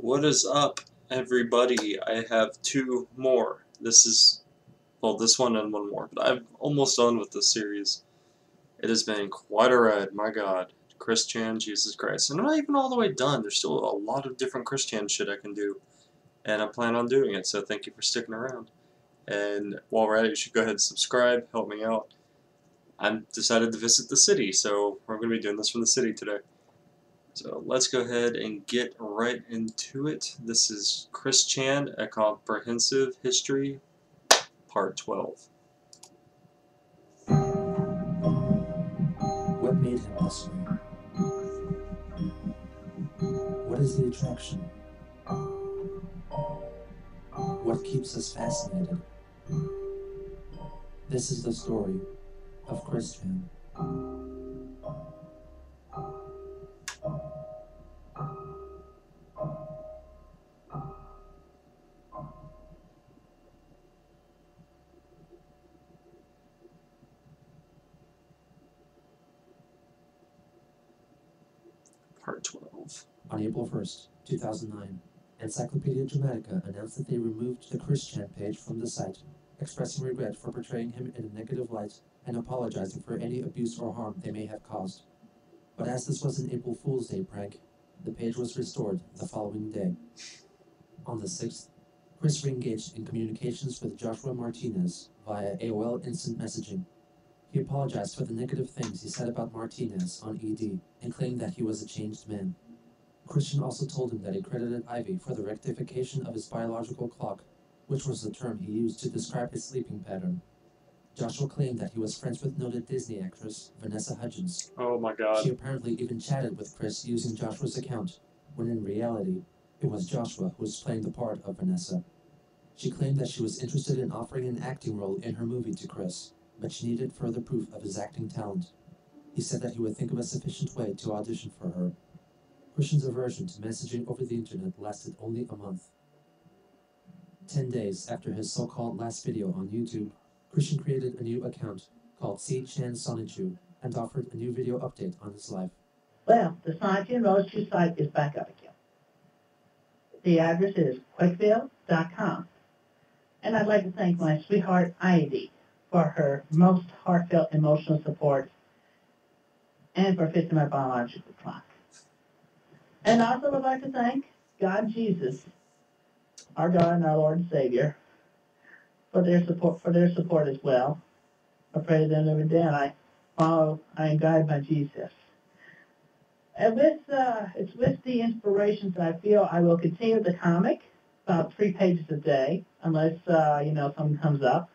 What is up, everybody? I have two more. This one and one more, but I'm almost done with this series. It has been quite a ride, my god. Chris Chan, Jesus Christ. And I'm not even all the way done. There's still a lot of different Chris Chan shit I can do, and I plan on doing it, so thank you for sticking around. And while we're at it, you should go ahead and subscribe, help me out. I'm decided to visit the city, so we're going to be doing this from the city today. So let's go ahead and get right into it. This is Chris Chan, A Comprehensive History, Part 12. What made him this way? What is the attraction? What keeps us fascinated? This is the story of Chris Chan. Part 12. On April 1st, 2009, Encyclopedia Dramatica announced that they removed the Chris Chan page from the site, expressing regret for portraying him in a negative light and apologizing for any abuse or harm they may have caused. But as this was an April Fool's Day prank, the page was restored the following day. On the 6th, Chris re-engaged in communications with Joshua Martinez via AOL Instant Messaging. He apologized for the negative things he said about Martinez on ED and claimed that he was a changed man. Christian also told him that he credited Ivy for the rectification of his biological clock, which was the term he used to describe his sleeping pattern. Joshua claimed that he was friends with noted Disney actress Vanessa Hudgens. Oh my god. She apparently even chatted with Chris using Joshua's account, when in reality, it was Joshua who was playing the part of Vanessa. She claimed that she was interested in offering an acting role in her movie to Chris, but she needed further proof of his acting talent. He said that he would think of a sufficient way to audition for her. Christian's aversion to messaging over the internet lasted only a month. 10 days after his so-called last video on YouTube, Christian created a new account called C. Chan Sonichu and offered a new video update on his life. Well, the Sonichu Roadshow site is back up again. The address is quickville.com. And I'd like to thank my sweetheart Ivy for her most heartfelt emotional support and for fixing my biological clock. And I also would like to thank God Jesus, our God and our Lord and Savior, for their support as well. I pray to them every day, and I am guided by Jesus. And it's with the inspirations that I feel I will continue the comic, about 3 pages a day, unless something comes up.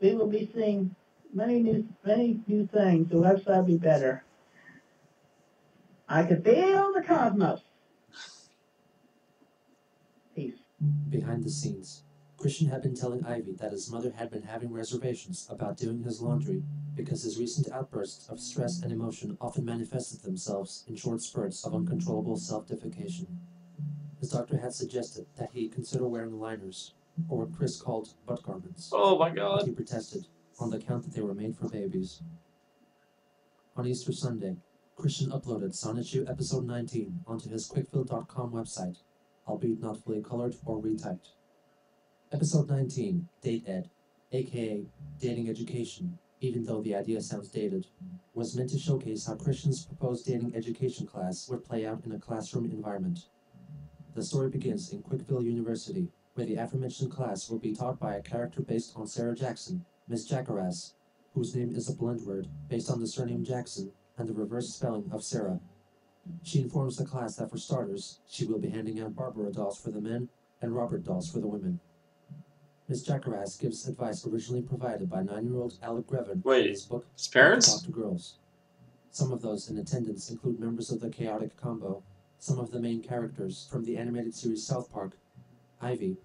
We will be seeing many new things. The website will be better. I can feel the cosmos. Peace. Behind the scenes, Christian had been telling Ivy that his mother had been having reservations about doing his laundry because his recent outbursts of stress and emotion often manifested themselves in short spurts of uncontrollable self-defecation. His doctor had suggested that he consider wearing liners, or what Chris called butt garments. Oh my But god. he protested, on the count that they were made for babies. On Easter Sunday, Christian uploaded Sonichu episode 19 onto his quickville.com website, albeit not fully colored or retyped. Episode 19, Date Ed, aka Dating Education, even though the idea sounds dated, was meant to showcase how Christian's proposed dating education class would play out in a classroom environment. The story begins in Quickville University, where the aforementioned class will be taught by a character based on Sarah Jackson, Miss Jackaras, whose name is a blend word based on the surname Jackson and the reverse spelling of Sarah. She informs the class that for starters, she will be handing out Barbara dolls for the men and Robert dolls for the women. Miss Jackaras gives advice originally provided by 9-year-old Alec Grevin in his book, His parents? Talk to Girls. Some of those in attendance include members of the Chaotic Combo, some of the main characters from the animated series South Park, Ivy,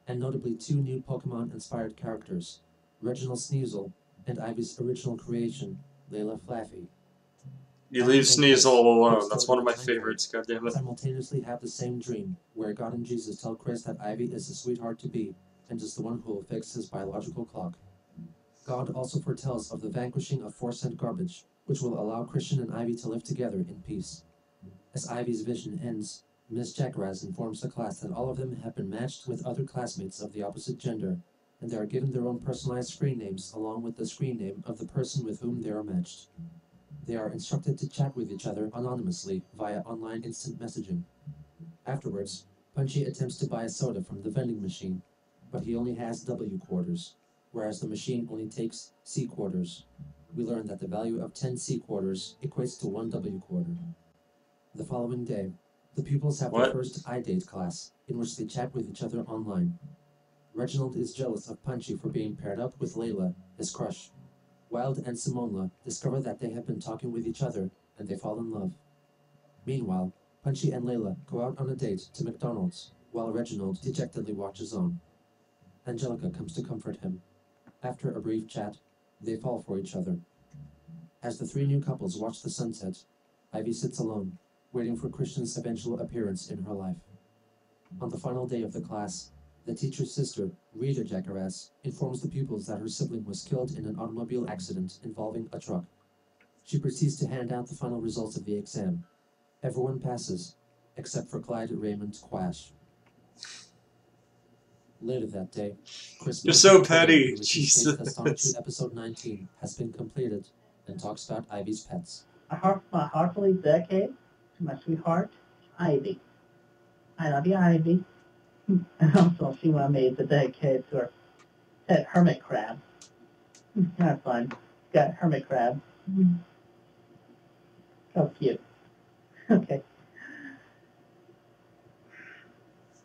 and notably 2 new Pokemon-inspired characters, Reginald Sneasel and Ivy's original creation, Layla Flaffy. You leave Sneasel alone. That's one of my favorites, goddammit. Simultaneously have the same dream, where God and Jesus tell Chris that Ivy is a sweetheart to be, and is the one who will fix his biological clock. God also foretells of the vanquishing of 4-cent garbage, which will allow Christian and Ivy to live together in peace. As Ivy's vision ends, Miss Jackaraz informs the class that all of them have been matched with other classmates of the opposite gender, and they are given their own personalized screen names along with the screen name of the person with whom they are matched. They are instructed to chat with each other anonymously via online instant messaging. Afterwards, Punchy attempts to buy a soda from the vending machine, but he only has W quarters, whereas the machine only takes C quarters. We learn that the value of 10 C quarters equates to 1 W quarter. The following day, the pupils have their What? first iDate class, in which they chat with each other online. Reginald is jealous of Punchy for being paired up with Layla, his crush. Wild and Simonla discover that they have been talking with each other, and they fall in love. Meanwhile, Punchy and Layla go out on a date to McDonald's, while Reginald dejectedly watches on. Angelica comes to comfort him. After a brief chat, they fall for each other. As the three new couples watch the sunset, Ivy sits alone, waiting for Christian's eventual appearance in her life. On the final day of the class, the teacher's sister, Rita Jackaraz, informs the pupils that her sibling was killed in an automobile accident involving a truck. She proceeds to hand out the final results of the exam. Everyone passes, except for Clyde Raymond Quash. Later that day, Chris You're posts so a video petty. in which he states that Sonic Jesus. episode 19 has been completed and talks about Ivy's pets. I heartfully dedicate to my sweetheart, Ivy. I love you, Ivy. And also, she wanted me to dedicate to her pet hermit crab. Kind of fun. Got hermit crab. So cute. Okay.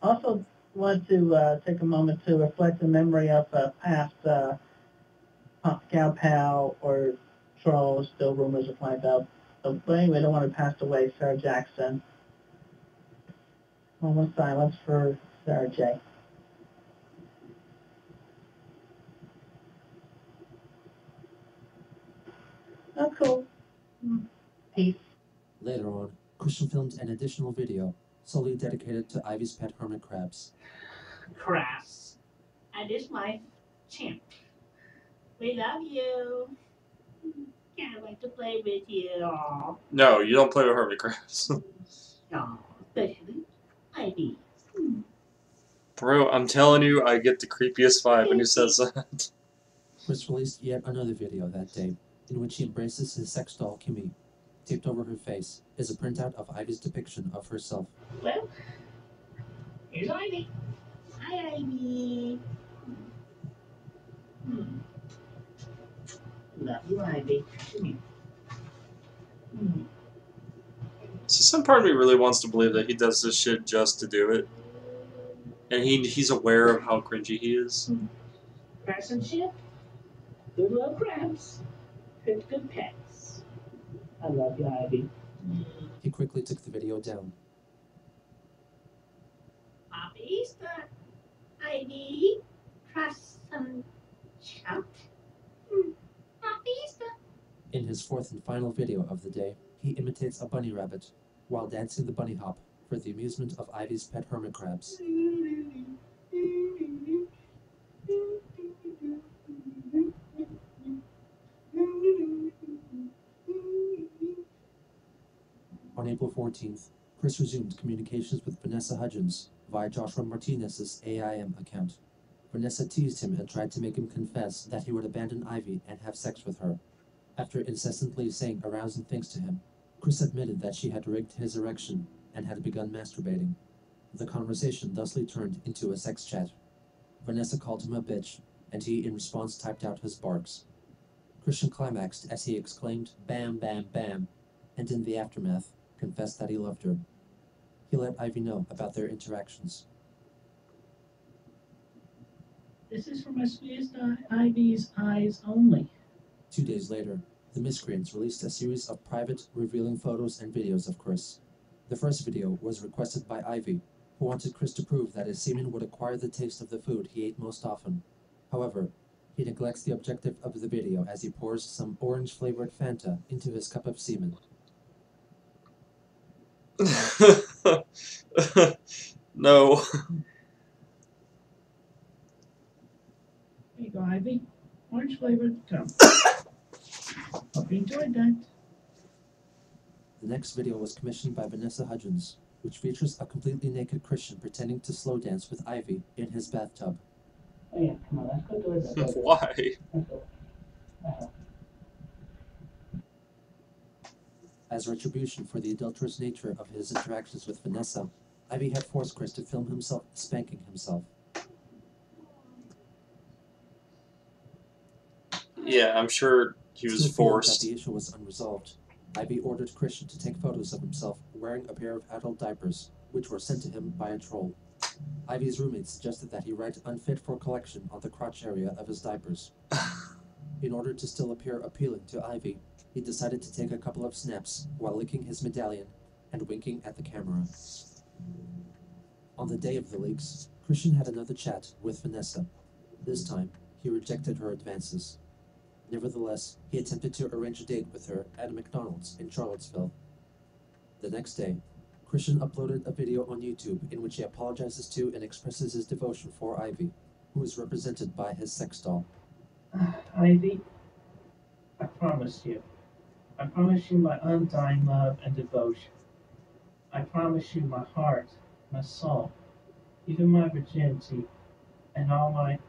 Also, want to take a moment to reflect the memory of past gal pal or Charles, still rumors are flying about. But anyway, the one who passed away, Sarah Jackson. Moment of silence for Sarah J. Oh, cool. Peace. Later on, Christian filmed an additional video solely dedicated to Ivy's pet hermit crabs. Crass. And is my champ. We love you. Can't wait to play with you. Aw. No, you don't play with hermit crabs. Aw, especially Ivy. Bro, I'm telling you, I get the creepiest vibe when he says that. Chris released yet another video that day, in which he embraces his sex doll Kimmy. Taped over her face is a printout of Ivy's depiction of herself. Well, here's Ivy. Hi, Ivy. Love you, Ivy. Come here. See, some part of me really wants to believe that he does this shit just to do it. And he's aware of how cringy he is. Crass and shit. Good little crabs. Good pets. I love you, Ivy. He quickly took the video down. Happy Easter, Ivy. Trust some shout. Happy Easter. In his fourth and final video of the day, he imitates a bunny rabbit while dancing the bunny hop for the amusement of Ivy's pet hermit crabs. On April 14th, Chris resumed communications with Vanessa Hudgens via Joshua Martinez's AIM account. Vanessa teased him and tried to make him confess that he would abandon Ivy and have sex with her. After incessantly saying arousing things to him, Chris admitted that she had rigged his erection and had begun masturbating. The conversation thusly turned into a sex chat. Vanessa called him a bitch, and he in response typed out his barks. Christian climaxed as he exclaimed, "Bam, bam, bam," and in the aftermath, confessed that he loved her. He let Ivy know about their interactions. This is for my sweetest Ivy's eyes only. 2 days later, the Miscreants released a series of private, revealing photos and videos of Chris. The first video was requested by Ivy, who wanted Chris to prove that his semen would acquire the taste of the food he ate most often. However, he neglects the objective of the video as he pours some orange-flavored Fanta into his cup of semen. No. There you go, Ivy. Orange flavored gum. Hope you enjoyed that. The next video was commissioned by Vanessa Hudgens. which features a completely naked Christian pretending to slow dance with Ivy in his bathtub. Oh yeah, come on, let's go do it. Let's go. Why? Let's go. As retribution for the adulterous nature of his interactions with Vanessa, Ivy had forced Chris to film himself spanking himself. Yeah, I'm sure he was Still feeling that forced. the issue was unresolved, Ivy ordered Christian to take photos of himself wearing a pair of adult diapers, which were sent to him by a troll. Ivy's roommate suggested that he write unfit for collection on the crotch area of his diapers. In order to still appear appealing to Ivy, he decided to take a couple of snaps while licking his medallion and winking at the camera. On the day of the leaks, Christian had another chat with Vanessa. This time, he rejected her advances. Nevertheless, he attempted to arrange a date with her at a McDonald's in Charlottesville. The next day, Christian uploaded a video on YouTube in which he apologizes to and expresses his devotion for Ivy, who is represented by his sex doll. Ivy, I promise you. I promise you my undying love and devotion. I promise you my heart, my soul, even my virginity, and all my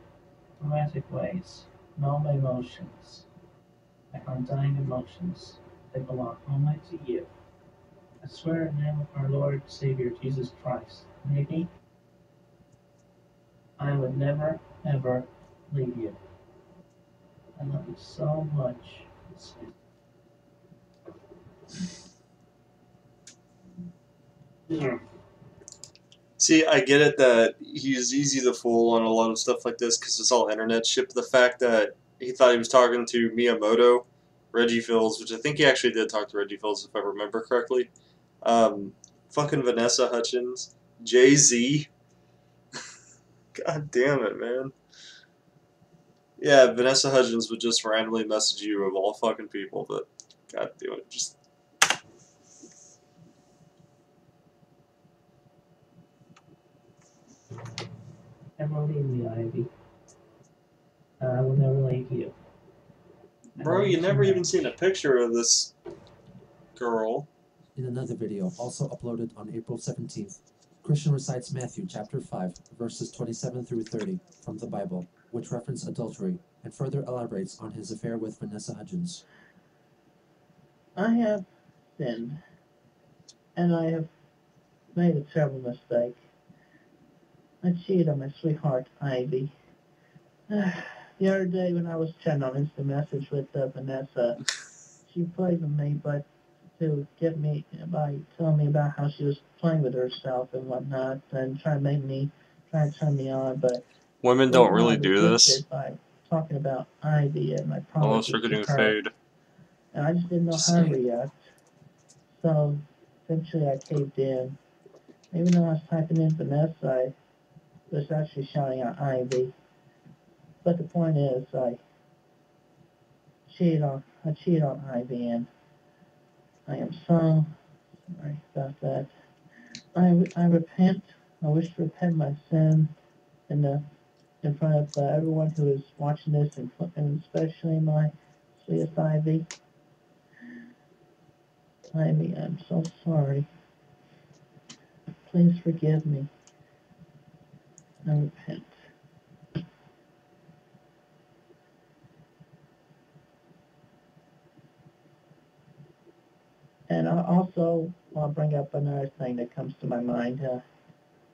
romantic ways, and all my emotions, my undying emotions, they belong only to you. I swear in the name of our Lord and Savior Jesus Christ, maybe I would never, ever leave you. I love you so much. See, I get it that he's easy to fool on a lot of stuff like this because it's all internet shit. But the fact that he thought he was talking to Miyamoto, Reggie Fils, which I think he actually did talk to Reggie Fils if I remember correctly. Fucking Vanessa Hudgens, Jay-Z. God damn it, man. Yeah, Vanessa Hudgens would just randomly message you of all fucking people, but god damn it, just. Never leave me, Ivy. I will never leave you. Bro, you never even seen a picture of this girl. In another video, also uploaded on April 17th, Christian recites Matthew chapter 5, verses 27 through 30 from the Bible, which reference adultery, and further elaborates on his affair with Vanessa Hudgens. I have sinned, and I have made a terrible mistake. I cheated on my sweetheart, Ivy. The other day when I was chatting on Instant Message with Vanessa, she played with me, but to get me by telling me about how she was playing with herself and whatnot, and trying to turn me on, but Women don't really do this by talking about Ivy and my unless promises they're to getting her, paid. and I just didn't know Just how to saying. react. So eventually I caved in. Even though I was typing in Vanessa, I was actually shouting out Ivy. But the point is, I cheated on Ivy, and I am so sorry about that. I repent. I wish to repent my sin in front of everyone who is watching this, and especially my sweetest Ivy. Ivy, I'm so sorry. Please forgive me. I repent. And I'll bring up another thing that comes to my mind.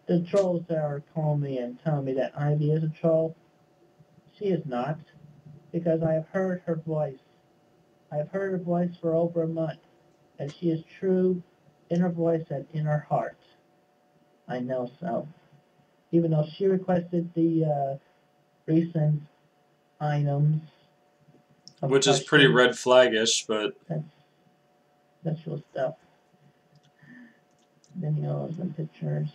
The trolls that are calling me and telling me that Ivy is a troll, she is not, because I have heard her voice. I have heard her voice for over a month, and she is true in her voice and in her heart. I know so. Even though she requested the recent items, which is pretty red flag-ish, but that's sexual stuff. Videos and pictures.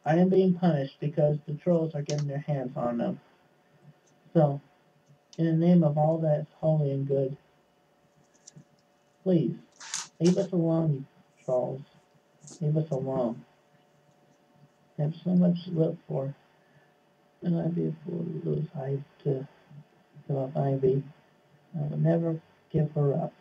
I am being punished because the trolls are getting their hands on them. So, in the name of all that's holy and good, please, leave us alone, you trolls. Leave us alone. We have so much to live for. And I'd be a fool to lose Ivy to give up Ivy. I will never give her up.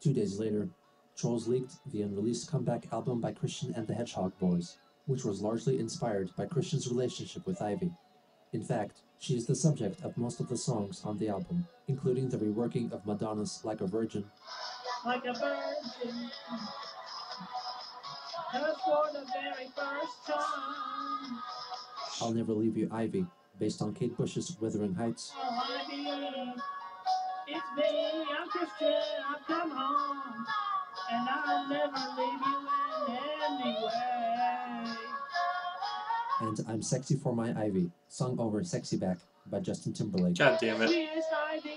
2 days later, Trolls leaked the unreleased comeback album by Christian and the Hedgehog Boys, which was largely inspired by Christian's relationship with Ivy. In fact, she is the subject of most of the songs on the album, including the reworking of Madonna's Like a Virgin. Like a virgin. Just for the very first time. I'll Never Leave You, Ivy, based on Kate Bush's Wuthering Heights. Oh, Ivy, it's me, I'm Christian, I've come home, and I'll never leave you in any way. And I'm Sexy for My Ivy, sung over Sexy Back by Justin Timberlake. God damn it. Yes, Ivy,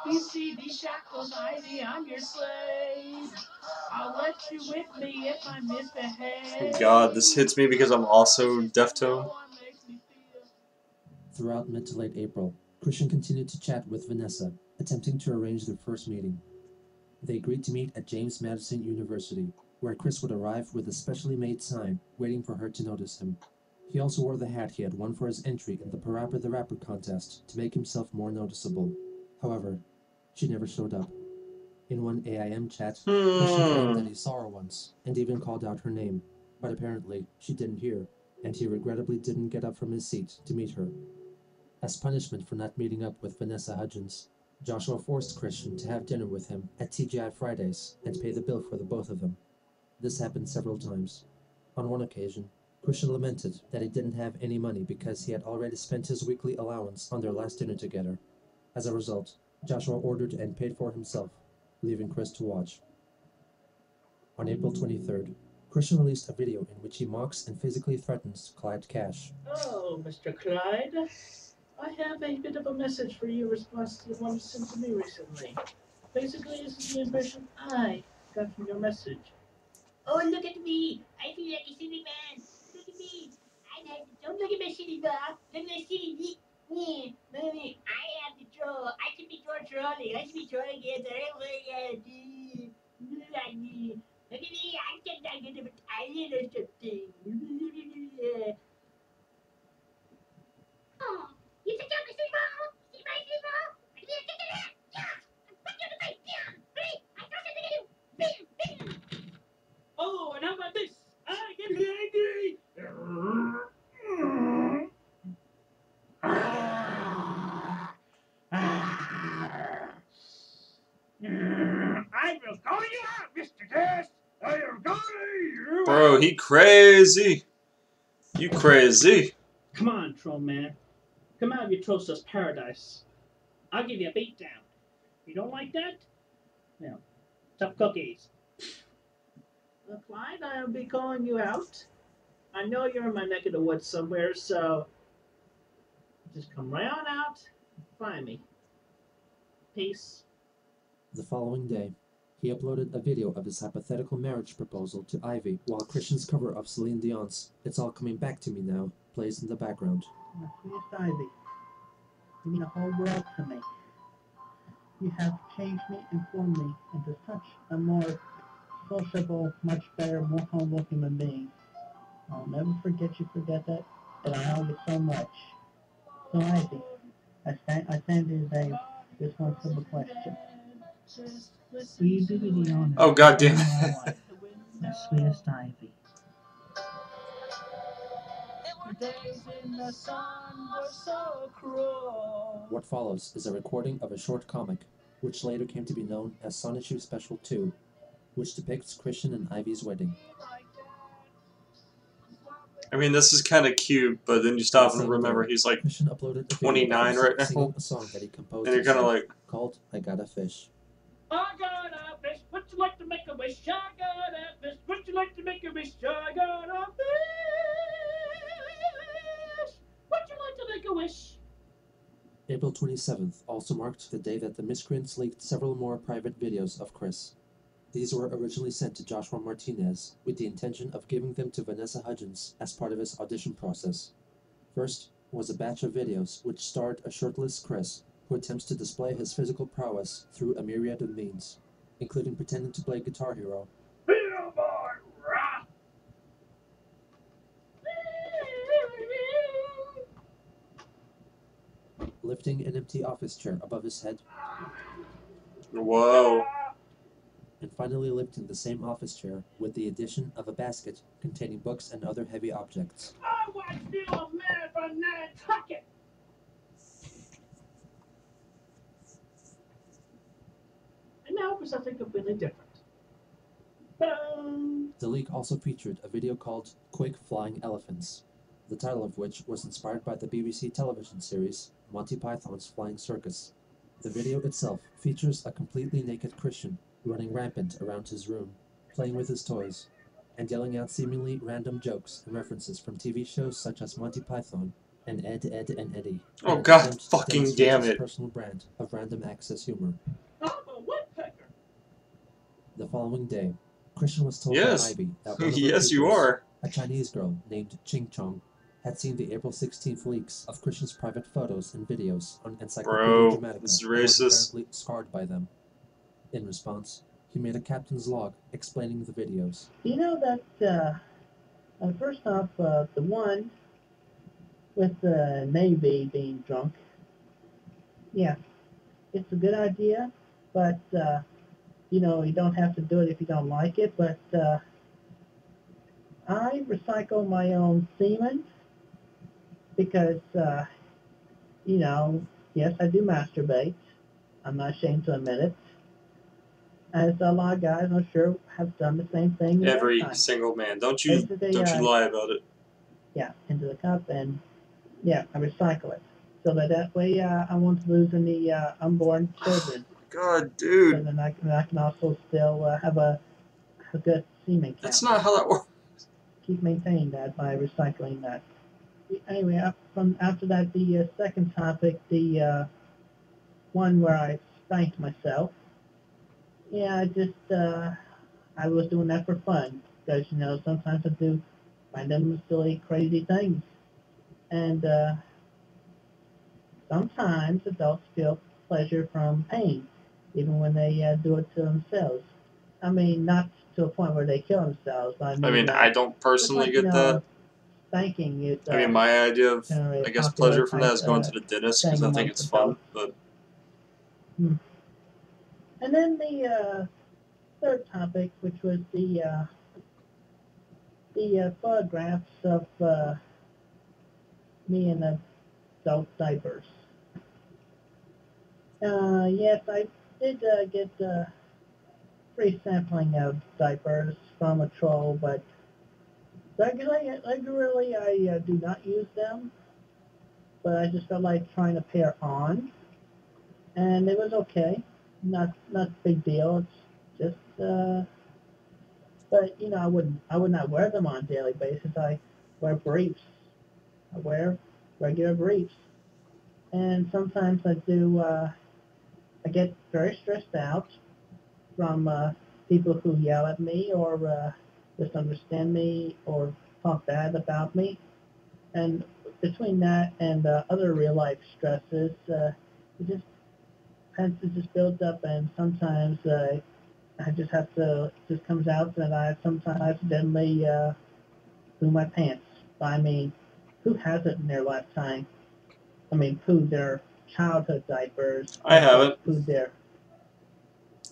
you see these shackles, Ivy, I'm your slave. I'll let you whip me if I misbehave. God, this hits me because I'm also deftone. Throughout mid to late April, Christian continued to chat with Vanessa, attempting to arrange their first meeting. They agreed to meet at James Madison University, where Chris would arrive with a specially made sign waiting for her to notice him. He also wore the hat he had won for his entry in the Parappa the Rapper contest to make himself more noticeable. However, she never showed up. In one AIM chat, Christian claimed that he saw her once, and even called out her name, but apparently she didn't hear, and he regrettably didn't get up from his seat to meet her. As punishment for not meeting up with Vanessa Hudgens, Joshua forced Christian to have dinner with him at TGI Fridays and pay the bill for the both of them. This happened several times. On one occasion, Christian lamented that he didn't have any money because he had already spent his weekly allowance on their last dinner together. As a result, Joshua ordered and paid for himself, leaving Chris to watch. On April 23rd, Christian released a video in which he mocks and physically threatens Clyde Cash. Oh, Mr. Clyde, I have a bit of a message for you in response to the one you sent to me recently. Basically, this is the impression I got from your message. Oh, look at me! I feel like a silly man. Look at me! Don't look at my shitty dog. Look at my shitty. Mommy, I am the troll. I should be trolling. I should be trolling again. Look at me. I'm just not good of an island or something. Oh, you think I'm a silly? See my silly? I need to take it out. Yeah. Put you on the face. Yeah. Ready? I know something to do. Bing. Oh, and how about this? I get angry. I will call you out, Mr. Test. I am calling you. Bro, he crazy. You crazy. Come on, troll man. Come out of your troll's paradise. I'll give you a beat down. You don't like that? Well, tough cookies. Clyde, I'll be calling you out. I know you're in my neck of the woods somewhere, so just come right on out and find me. Peace. The following day, he uploaded a video of his hypothetical marriage proposal to Ivy while Christian's cover of Celine Dion's It's All Coming Back to Me Now plays in the background. My sweetest Ivy, you mean the whole world to me. You have changed me and formed me into such a more sociable, much better, more humble human being. I'll never forget that, and I love you so much. So Ivy, I stand here today with one simple question. Will you do me the honor? Oh, God damn of it. my wife, my sweetest Ivy? The days in the sun were so cruel. What follows is a recording of a short comic, which later came to be known as Sonichu Special 2, which depicts Christian and Ivy's wedding. I mean, this is kind of cute, but then you stop and remember he's like Christian uploaded a video 29 of right now. singing a song that he composed And you're kind of himself like, called I Got a Fish. I got a fish. Would you like to make a wish? I got a fish. Would you like to make a wish? I got a fish. Would you like to make a wish? April 27th also marked the day that the miscreants leaked several more private videos of Chris. These were originally sent to Joshua Martinez with the intention of giving them to Vanessa Hudgens as part of his audition process. First was a batch of videos which starred a shirtless Chris who attempts to display his physical prowess through a myriad of means, including pretending to play Guitar Hero, Feel my wrath. lifting an empty office chair above his head, whoa. and finally lifting the same office chair with the addition of a basket containing books and other heavy objects. I want to steal a man from Nantucket! And now for something completely different. Boom! The leak also featured a video called Quick Flying Elephants, the title of which was inspired by the BBC television series Monty Python's Flying Circus. The video itself features a completely naked Christian running rampant around his room, playing with his toys, and yelling out seemingly random jokes and references from TV shows such as Monty Python and Ed, Ed, and Eddie. Oh, an God attempt to fucking demonstrate damn his it. personal brand of random access humor. I'm a woodpecker! The following day, Christian was told Yes. by Ivy that one of her Yes, you pupils, are. a Chinese girl named Ching Chong, had seen the April 16th leaks of Christian's private photos and videos on Encyclopedia Bro, Dramatica this is and was racist. apparently scarred by them. In response, he made a captain's log explaining the videos. You know that, first off, the one with the Navy being drunk, yeah, it's a good idea, but, you know, you don't have to do it if you don't like it, but, I recycle my own semen because, you know, yes, I do masturbate. I'm not ashamed to admit it. As a lot of guys, I'm sure, have done the same thing in their Every time. single man. Don't Basically, you lie about it. Yeah, into the cup, and yeah, I recycle it. So that way, I won't lose any unborn children. God, So dude. then I can also still have a good semen count. That's not how that works. Keep maintaining that by recycling that. Anyway, after that, the second topic, the one where I spanked myself. Yeah, I was doing that for fun because you know sometimes I do random silly crazy things, and sometimes adults feel pleasure from pain, even when they do it to themselves. I mean, not to a point where they kill themselves. But I mean, I don't personally just like, get that. spanking is I mean, my idea of, generally a I guess, popular pleasure from that type, is going to the dentist because thing I think amongst it's fun. adults. But And then the third topic, which was the photographs of me in adult diapers. Yes, I did get free sampling of diapers from a troll, but regularly I do not use them. But I just felt like trying a pair on, and it was okay. Not a big deal. It's just but you know I would not wear them on a daily basis. I wear briefs. I wear regular briefs, and sometimes I do. I get very stressed out from people who yell at me or misunderstand me or talk bad about me. And between that and other real life stresses, it just tends to just build up, and sometimes I just have to. It just comes out that I sometimes accidentally poo my pants. I mean, who hasn't in their lifetime? I mean, poo their childhood diapers. I haven't. Poo their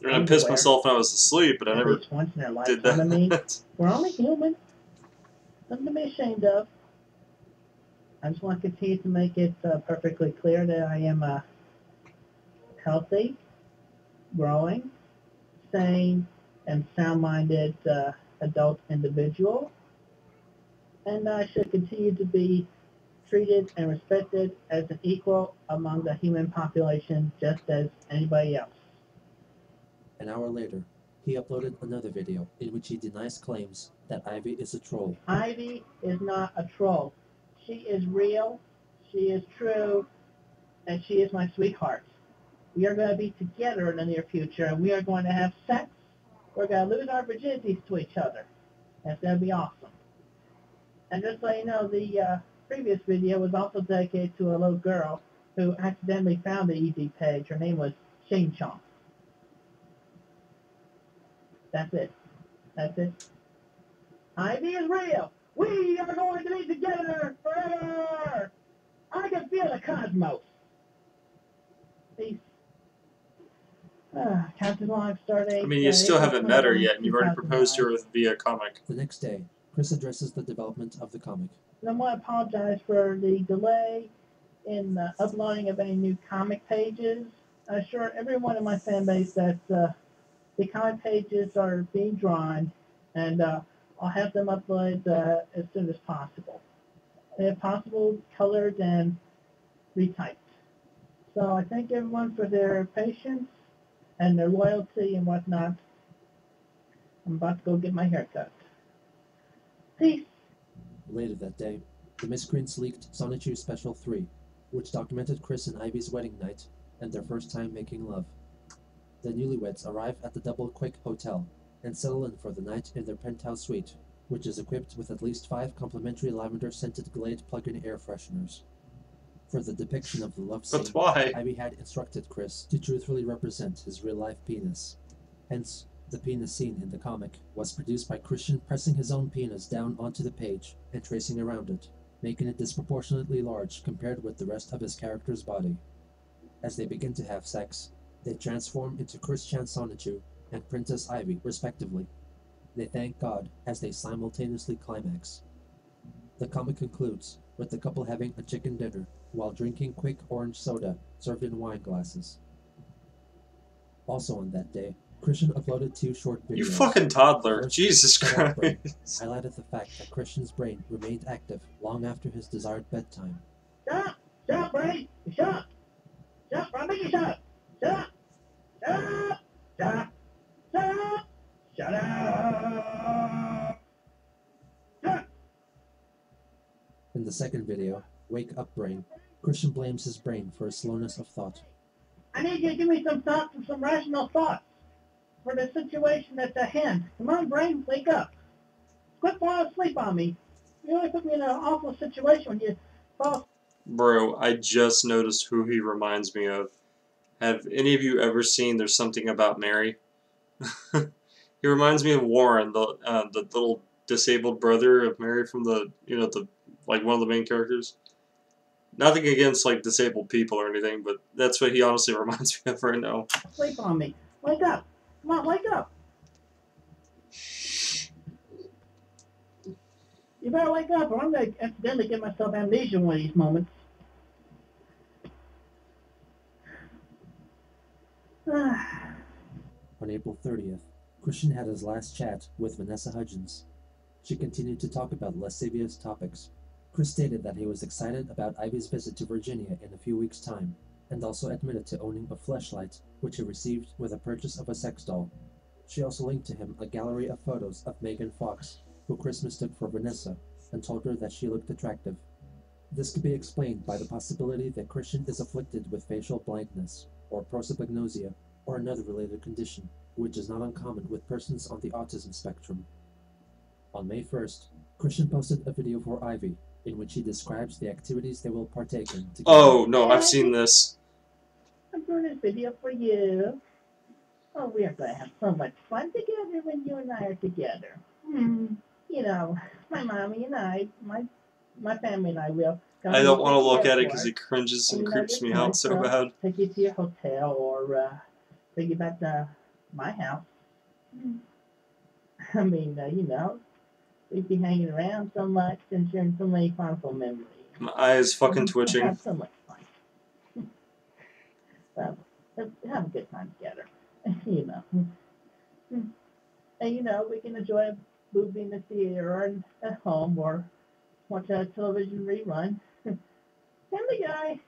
I mean, I pissed underwear. myself when I was asleep, but I At never least once in their did lifetime. I mean, that. we're only human. Nothing to be ashamed of. I just want to continue to make it perfectly clear that I am a healthy, growing, sane, and sound-minded adult individual, and I should continue to be treated and respected as an equal among the human population, just as anybody else. An hour later, he uploaded another video in which he denies claims that Ivy is a troll. Ivy is not a troll. She is real, she is true, and she is my sweetheart. We are going to be together in the near future, and we are going to have sex. We're going to lose our virginities to each other. That's going to be awesome. And just so you know, the previous video was also dedicated to a little girl who accidentally found the ED page. Her name was Ching Chong. That's it. That's it. Ivy is real. We are going to be together forever. I can feel the cosmos. Peace. Captain Log Stardate. I mean, you still haven't met her yet, and you've already 2009. proposed to her via comic. The next day, Chris addresses the development of the comic. And I want to apologize for the delay in the uploading of any new comic pages. I assure everyone in my fan base that the comic pages are being drawn, and I'll have them uploaded as soon as possible. And if possible, colored and retyped. So I thank everyone for their patience and their loyalty and whatnot. I'm about to go get my hair cut. Peace. Later that day, the miscreants leaked Sonichu Special 3, which documented Chris and Ivy's wedding night and their first time making love. The newlyweds arrive at the Double Quick Hotel and settle in for the night in their penthouse suite, which is equipped with at least 5 complimentary lavender-scented Glade plug-in air fresheners. For the depiction of the love scene, But why? Ivy had instructed Chris to truthfully represent his real-life penis. Hence, the penis scene in the comic was produced by Christian pressing his own penis down onto the page and tracing around it, making it disproportionately large compared with the rest of his character's body. As they begin to have sex, they transform into Christian Sonichu and Princess Ivy, respectively. They thank God as they simultaneously climax. The comic concludes with the couple having a chicken dinner while drinking quick orange soda served in wine glasses. Also on that day, Christian uploaded 2 short videos. You fucking toddler. First, Jesus Shut Up Brain Christ. highlighted the fact that Christian's brain remained active long after his desired bedtime. Shut up! Shut up, Ray! Shut up! Shut up! I'll make you shut up! Shut up! Shut up! Shut up! Shut up! Shut up! Shut up! In the second video, Wake Up Brain, Christian blames his brain for his slowness of thought. I need you to give me some thoughts and some rational thoughts for the situation that's at hand. Come on, brain, wake up. Quit falling asleep on me. You only put me in an awful situation when you fall. Bro, I just noticed who he reminds me of. Have any of you ever seen There's Something About Mary? He reminds me of Warren, the little disabled brother of Mary from the like one of the main characters. Nothing against like disabled people or anything, but that's what he honestly reminds me of right now. Sleep on me. Wake up. Come on, wake up. You better wake up or I'm going to accidentally get myself amnesia one of these moments. On April 30th, Christian had his last chat with Vanessa Hudgens. She continued to talk about lascivious topics. Chris stated that he was excited about Ivy's visit to Virginia in a few weeks' time, and also admitted to owning a fleshlight, which he received with the purchase of a sex doll. She also linked to him a gallery of photos of Megan Fox, who Chris mistook for Vanessa, and told her that she looked attractive. This could be explained by the possibility that Christian is afflicted with facial blindness, or prosopagnosia, or another related condition, which is not uncommon with persons on the autism spectrum. On May 1st, Christian posted a video for Ivy, in which he describes the activities they will partake in together. Oh, no, I've seen this. I'm doing this video for you. Oh, we are going to have so much fun together when you and I are together. You know, my mommy and I, my family and I will. I don't want to look at it because it cringes and creeps me out so bad. Take you to your hotel or take you back to my house. I mean, you know, we'd be hanging around so much and sharing so many fondful memories. My eye is fucking twitching. Have so much fun. Well, let's have a good time together. You know. And, you know, we can enjoy a movie in the theater or at home or watch a television rerun. Family Guy.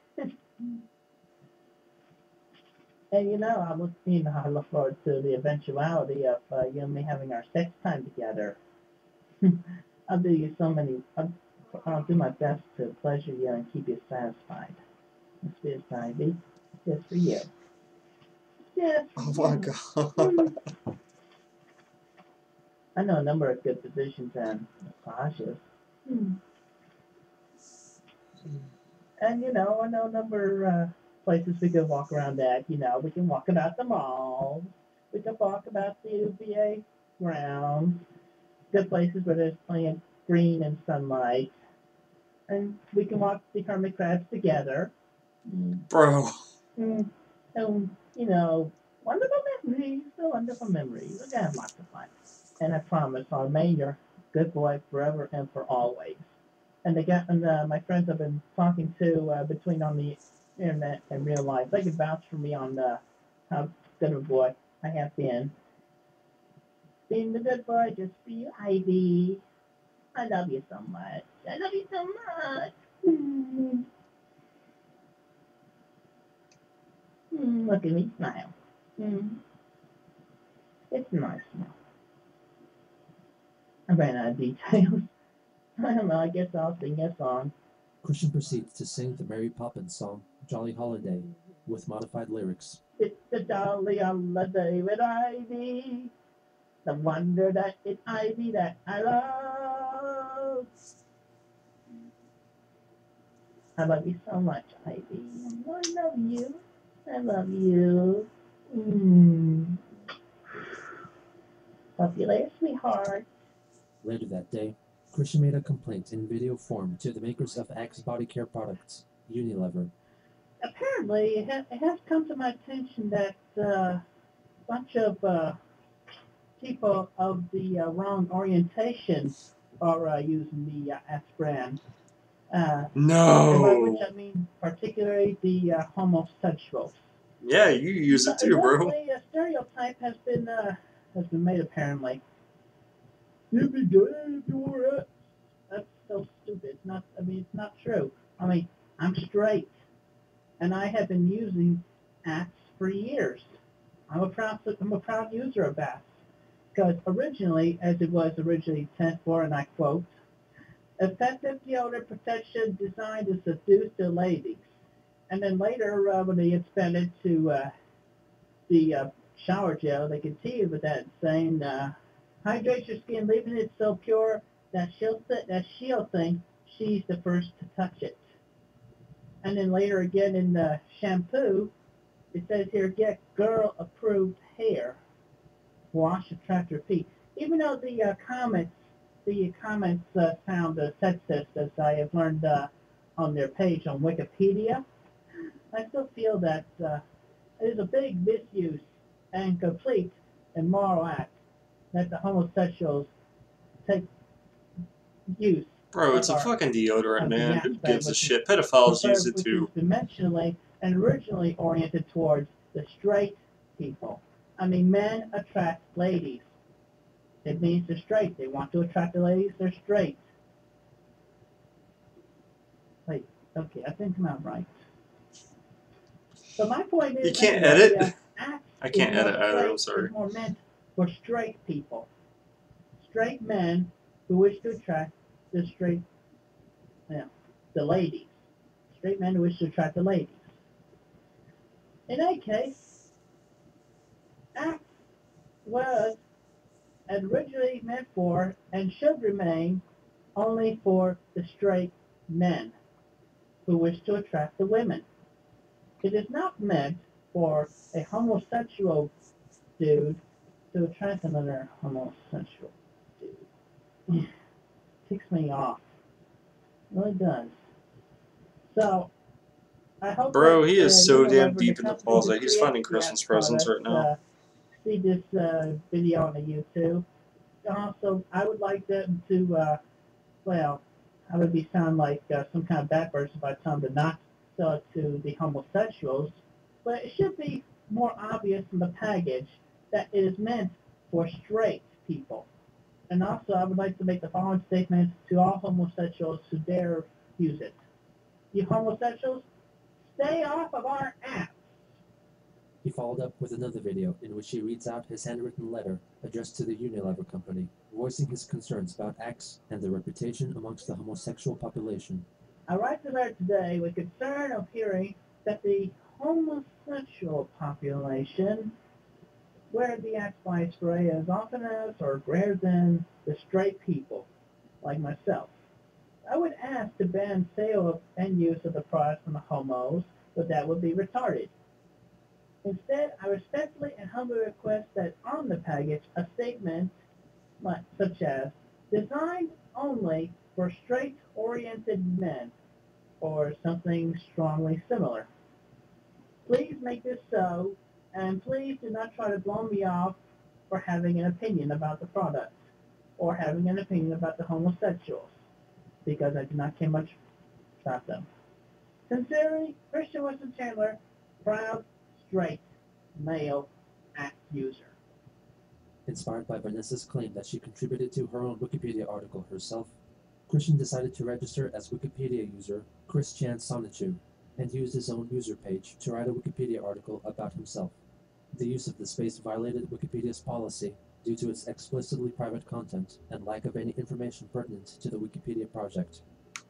And, you know, I look forward to the eventuality of you and me having our sex time together. I'll do my best to pleasure you and keep you satisfied. This is Ivy. Just for you. Yes. Oh my god. I know a number of good positions and massages. And, you know, I know a number of places we could walk around at. You know, we can walk about the mall. We can walk about the UVA grounds. Good places where there's plenty of green and sunlight. And we can walk the hermit crabs together. Bro. And, you know, Wonderful memories, the wonderful memories. We're gonna have lots of fun. And I promise I'll remain your good boy forever and for always. And my friends I've been talking to between on the internet and real life, they can vouch for me on how good of a boy I have been. Being the good boy just for you, Ivy. I love you so much. I love you so much. Mm. Look at me smile. Mm. It's a nice smile. I ran out of details. I don't know. I guess I'll sing a song. Christian proceeds to sing the Mary Poppins song, Jolly Holiday, with modified lyrics. It's the jolly holiday with Ivy. The wonder that it's Ivy that I love. I love you so much, Ivy. I love you. I love you. Mm. Love you later, sweetheart. Later that day, Christian made a complaint in video form to the makers of Axe body care products, Unilever. Apparently, it has come to my attention that a bunch of people of the wrong orientation are using the Axe brand. And by which No. I mean particularly the homosexuals. Yeah, you use it too, bro. Lately, a stereotype has been made apparently. You'd be good if you were it. That's so stupid. It's not. I mean, it's not true. I mean, I'm straight, and I have been using Axe for years. I'm a proud user of Axe because originally, as it was originally sent for, and I quote, effective deodorant protection designed to seduce the ladies. And then later, when they expanded to the shower gel, they continued with that, saying, hydrate your skin, leaving it so pure that she'll think she's the first to touch it. And then later again in the shampoo, it says here, get girl-approved hair. Wash attract your feet. Even though the comments sound sexist, as I have learned on their page on Wikipedia, I still feel that it is a big misuse and complete immoral act that the homosexuals take use Bro, it's of a our fucking deodorant, of the man. Who aspect, gives a shit? Pedophiles use it which is too. dimensionally and originally oriented towards the straight people. I mean, men attract ladies. It means they're straight. They want to attract the ladies. They're straight. Wait, okay, I think I'm out right. So my point You is, can't anyway, edit? Axe I is can't more edit either, I'm straight, sorry. is more meant for straight people, straight men who wish to attract the straight, the ladies, straight men who wish to attract the ladies. In any case, Axe was originally meant for and should remain only for the straight men who wish to attract the women. It is not meant for a homosexual dude to attract another homosexual dude. Ticks me off. It really does. So, I hope Bro, that he is so damn Unilever, the deep in the company who closet. He's creates finding the Axe Christmas presents products, right now. see this video on the YouTube. Also, I would like them to, well, I would be sound like some kind of bad person if I tell them to not sell it to the homosexuals, but it should be more obvious in the package that it is meant for straight people. And also, I would like to make the following statement to all homosexuals who dare use it. You homosexuals, stay off of our app. He followed up with another video in which he reads out his handwritten letter addressed to the Unilever company, voicing his concerns about Axe and their reputation amongst the homosexual population. I write the letter today with concern of hearing that the homosexual population wear the Axe body spray as often as or greater than the straight people, like myself. I would ask to ban sale of and use of the product from the homos, but that would be retarded. Instead, I respectfully and humbly request that on the package a statement such as designed only for straight-oriented men or something strongly similar. Please make this so And please do not try to blow me off for having an opinion about the product or having an opinion about the homosexuals, because I do not care much about them. Sincerely, Christian Winston Chandler, proud, straight, male, act user. Inspired by Vanessa's claim that she contributed to her own Wikipedia article herself, Christian decided to register as Wikipedia user Chris Chan Sonichu and used his own user page to write a Wikipedia article about himself. The use of the space violated Wikipedia's policy due to its explicitly private content and lack of any information pertinent to the Wikipedia project.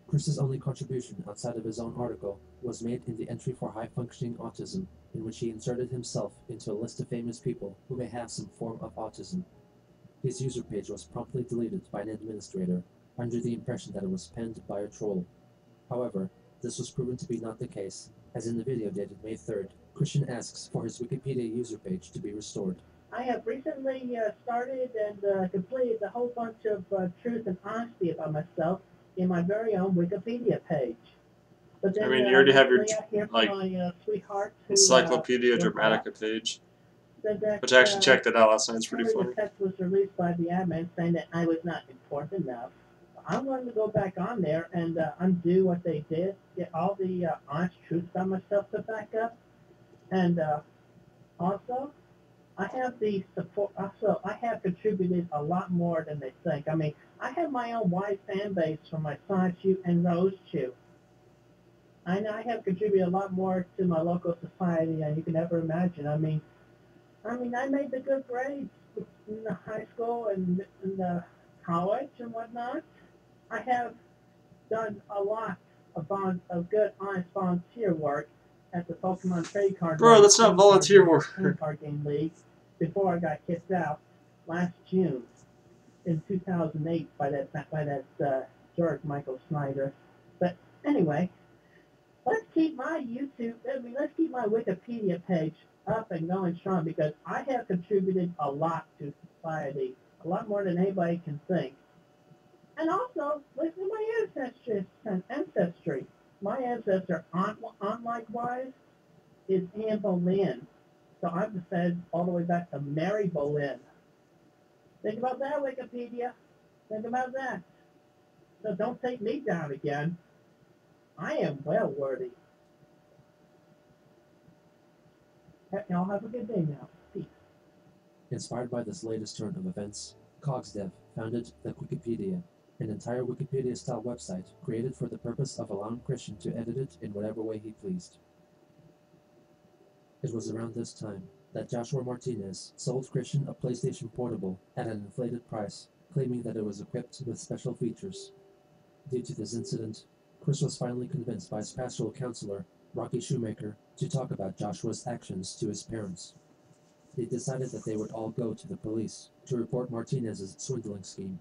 Chris's only contribution outside of his own article was made in the entry for high-functioning autism, in which he inserted himself into a list of famous people who may have some form of autism. His user page was promptly deleted by an administrator, under the impression that it was penned by a troll. However, this was proven to be not the case, as in the video dated May 3rd, Christian asks for his Wikipedia user page to be restored. I have recently started and completed a whole bunch of truth and honesty about myself in my very own Wikipedia page. But then, I mean, you already have your recently I hear from like my sweetheart who, Encyclopedia was Dramatica page, said that, which I actually checked it out last night. It's pretty apparently funny. the text was released by the admin saying that I was not important enough. I'm going to go back on there and undo what they did, get all the honest truth about myself to back up, and also I have the support. Also, I have contributed a lot more than they think. I mean, I have my own wide fan base for my Sonic Chew and Rose Chew. I know I have contributed a lot more to my local society than you can ever imagine. I mean, I made the good grades in the high school and in the college and whatnot. I have done a lot of good, honest volunteer work at the Pokemon Trade Card Bro, League, that's not volunteer work. Trading Card Game League before I got kicked out last June in 2008 by that jerk Michael Snyder. But anyway, let's keep my let's keep my Wikipedia page up and going strong, because I have contributed a lot to society, a lot more than anybody can think. And also, listen to my ancestry. My ancestor, aunt likewise, is Anne Boleyn. So I'm descended all the way back to Mary Boleyn. Think about that, Wikipedia. Think about that. So don't take me down again. I am well worthy. Y'all have a good day now. Peace. Inspired by this latest turn of events, Cogsdev founded the Wikipedia, an entire Wikipedia-style website created for the purpose of allowing Christian to edit it in whatever way he pleased. It was around this time that Joshua Martinez sold Christian a PlayStation Portable at an inflated price, claiming that it was equipped with special features. Due to this incident, Chris was finally convinced by his pastoral counselor, Rocky Shoemaker, to talk about Joshua's actions to his parents. They decided that they would all go to the police to report Martinez's swindling scheme.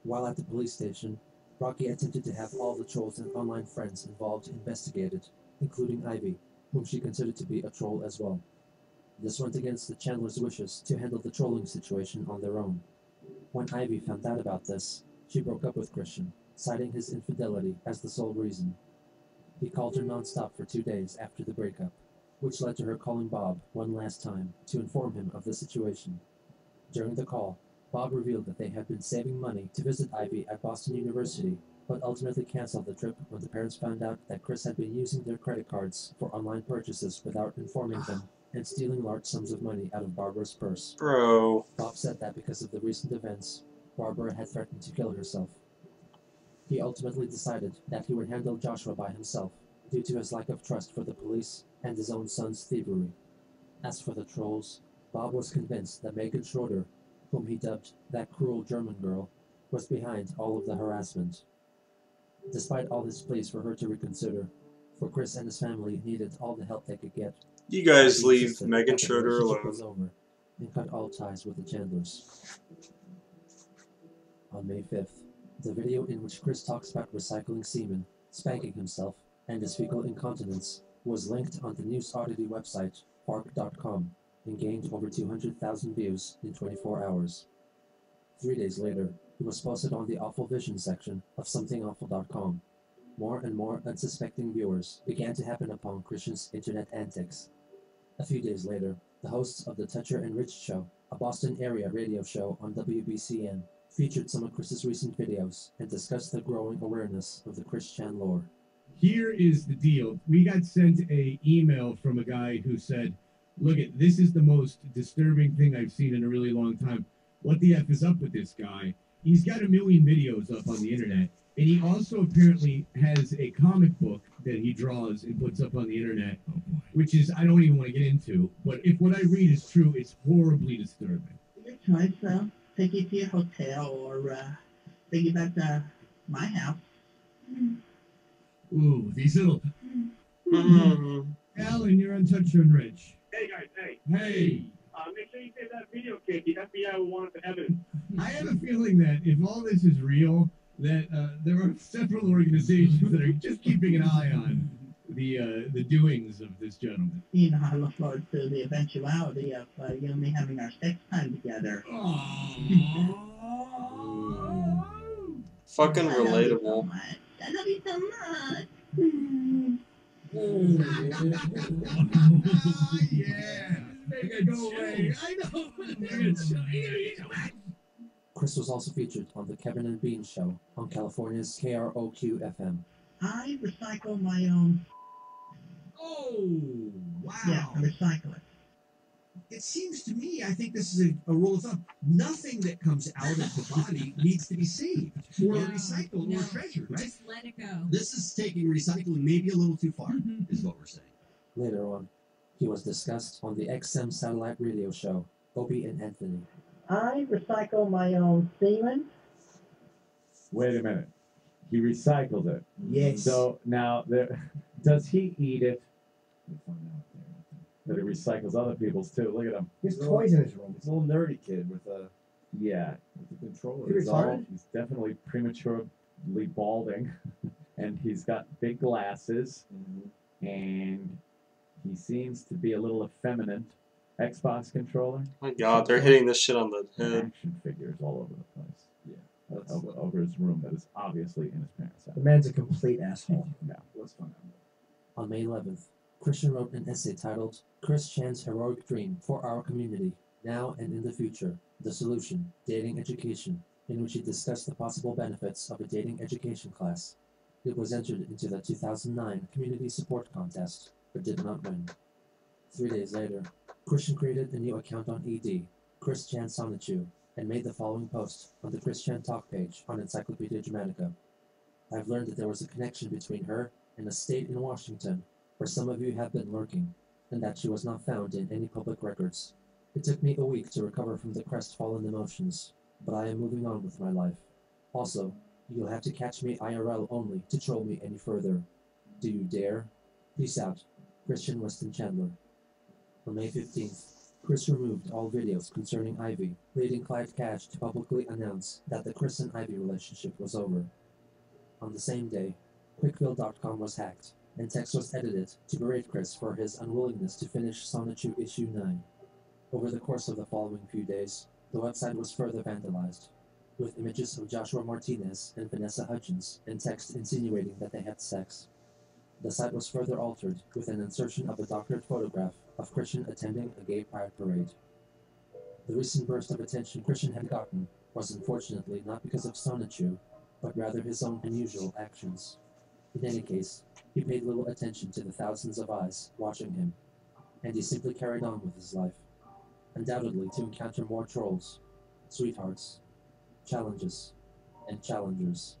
While at the police station, Rocky attempted to have all the trolls and online friends involved investigated, including Ivy, whom she considered to be a troll as well. This went against the Chandler's wishes to handle the trolling situation on their own. When Ivy found out about this, she broke up with Christian, citing his infidelity as the sole reason. He called her non-stop for 2 days after the breakup, which led to her calling Bob one last time to inform him of the situation. During the call, Bob revealed that they had been saving money to visit Ivy at Boston University, but ultimately canceled the trip when the parents found out that Chris had been using their credit cards for online purchases without informing them and stealing large sums of money out of Barbara's purse. Bro. Bob said that because of the recent events, Barbara had threatened to kill herself. He ultimately decided that he would handle Joshua by himself, due to his lack of trust for the police and his own son's thievery. As for the trolls, Bob was convinced that Megan Schroeder, whom he dubbed that cruel German girl, was behind all of the harassment. Despite all his pleas for her to reconsider, for Chris and his family needed all the help they could get, You guys he leave insisted Megan that the Schroeder relationship alone. was over and cut all ties with the Chandlers. On May 5th, the video in which Chris talks about recycling semen, spanking himself, and his fecal incontinence was linked on the news oddity website fark.com and gained over 200,000 views in 24 hours. 3 days later, it was posted on the Awful Vision section of somethingawful.com. More and more unsuspecting viewers began to happen upon Christian's internet antics. A few days later, The hosts of the Tetra and Rich Show, a Boston area radio show on WBCN, featured some of Chris's recent videos and discussed the growing awareness of the Chris Chan lore. Here is the deal. We got sent a email from a guy who said, look, this is the most disturbing thing I've seen in a really long time. What the F is up with this guy? He's got 1 million videos up on the internet, and he also apparently has a comic book that he draws and puts up on the internet, which is, I don't even want to get into, but if what I read is true, it's horribly disturbing. Your choice, though. Take you to your hotel or take you back to my house. Ooh, these little... Alan, you're on Touch and Rich. Hey guys, hey. Hey! Make sure you save that video kit. The FBI will want the evidence. I have a feeling that if all this is real, that there are several organizations that are just keeping an eye on the doings of this gentleman. You know, I look forward to the eventuality of you and me having our sex time together. Fucking I love you so relatable. much. I love you so much. Yeah! Make it go away! I know! Chris was also featured on The Kevin and Bean Show on California's KROQ-FM. I recycle my own. Oh, wow. Yeah, I recycle it. It seems to me, I think this is a rule of thumb. Nothing that comes out of the body needs to be saved or recycled or treasured, right? Just let it go. This is taking recycling maybe a little too far, is what we're saying. Later on, he was discussed on the XM satellite radio show, Opie and Anthony. I recycle my own semen. Wait a minute. He recycled it. Yes. So now, does he eat it? Let me find out there. That he recycles other people's too. Look at him. His toys in his room. He's a little nerdy kid with a Yeah. controller. He's, He retired? he's definitely prematurely balding. And he's got big glasses. And he seems to be a little effeminate. Xbox controller. My God, they're hitting this shit on the head. Action figures all over the place. Yeah. That's, Over his room that is obviously in his parents' house. the man's a complete asshole. No. Let's find out. On May 11th, Christian wrote an essay titled Chris Chan's Heroic Dream for Our Community, Now and in the Future, The Solution, Dating Education, in which he discussed the possible benefits of a dating education class. It was entered into the 2009 Community Support Contest, but did not win. 3 days later, Christian created a new account on ED, Chris Chan Sonichu, and made the following post on the Chris Chan Talk page on Encyclopedia Dramatica. I've learned that there was a connection between her and a state in Washington where some of you have been lurking, and that she was not found in any public records. It took me a week to recover from the crestfallen emotions, but I am moving on with my life. Also, you'll have to catch me IRL only to troll me any further. Do you dare? Peace out. Christian Weston Chandler. On May 15th, Chris removed all videos concerning Ivy, leading Clyde Cash to publicly announce that the Chris and Ivy relationship was over. On the same day, Quickville.com was hacked, and text was edited to berate Chris for his unwillingness to finish Sonichu Issue 9. Over the course of the following few days, the website was further vandalized, with images of Joshua Martinez and Vanessa Hudgens and text insinuating that they had sex. The site was further altered with an insertion of a doctored photograph of Christian attending a gay pride parade. The recent burst of attention Christian had gotten was unfortunately not because of Sonichu, but rather his own unusual actions. In any case, he paid little attention to the thousands of eyes watching him, and he simply carried on with his life, undoubtedly to encounter more trolls, sweethearts, challenges, and challengers.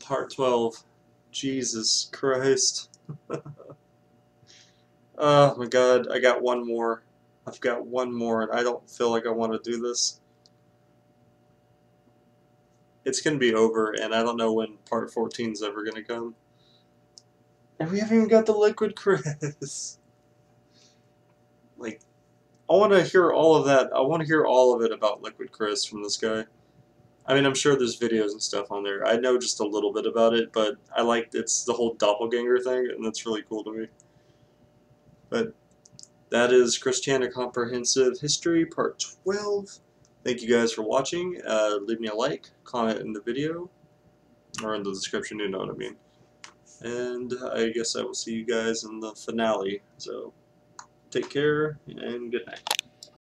Part 12. Jesus Christ. Oh my God, I got one more. I've got one more, and I don't feel like I want to do this. It's going to be over, and I don't know when part 14 is ever going to come. And we haven't even got the Liquid Chris. Like, I want to hear all of that. I want to hear all of it about Liquid Chris from this guy. I mean, I'm sure there's videos and stuff on there. I know just a little bit about it, but I like it's the whole doppelganger thing, and that's really cool to me. But that is Chris Chan: A Comprehensive History, Part 12. Thank you guys for watching. Leave me a like, comment in the video, or in the description, you know what I mean. And I guess I will see you guys in the finale. So take care and good night.